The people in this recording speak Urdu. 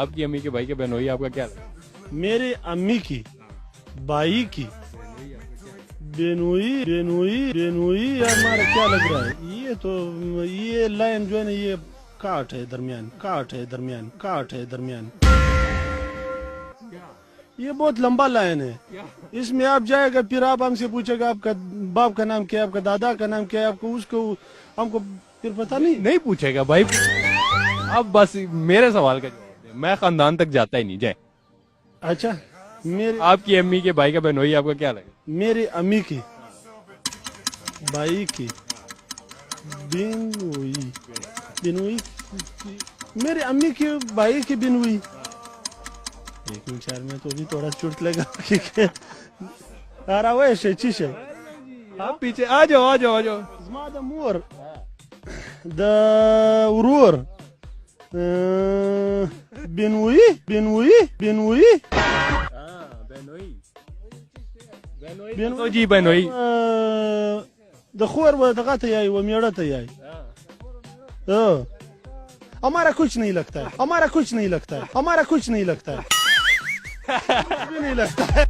آپ کی امی کے بھائی کے بہنوئی آپ کا کیا لگتا ہے؟ میرے امی کی بھائی کی بینوئی بینوئی بینوئی ہمارا کیا لگ رہا ہے؟ یہ تو یہ لائن جو ہے نا یہ کاٹ ہے درمیان کاٹ ہے درمیان کاٹ ہے درمیان یہ بہت لمبا لائن ہے. اس میں آپ جائے گا پھر آپ ہم سے پوچھے گا آپ کا باپ کا نام کیا ہے آپ کا دادا کا نام کیا ہے آپ کو اس کو ہم کو پھر پتہ نہیں پوچھے گا بھائی. آپ بس میرے سوال کا جواب دیں. میں خاندان تک جاتا ہی نہیں. جائے اچھا میرے آپ کی امی کے بھائی کا بہنوئی آپ کا کیا لگے؟ میری امی کی بھائی کی بینوئی بینوئی میری امی کی بھائی کی بینوئی ایک منٹ چار میں تو بھی تھوڑا چوٹ لگا آ رہا وہ چیش ہے آپ پیچھے آ جاؤ آ جاؤ آ جاؤ. زما د مور د ورور بینوئی بینوئی بینوئی جی بہنوئی د خور و دغه ته یای و میړه ته یای ہمارا کچھ نہیں لگتا ہے ہمارا کچھ نہیں لگتا ہے ہمارا کچھ نہیں لگتا ہے نہیں لگتا ہے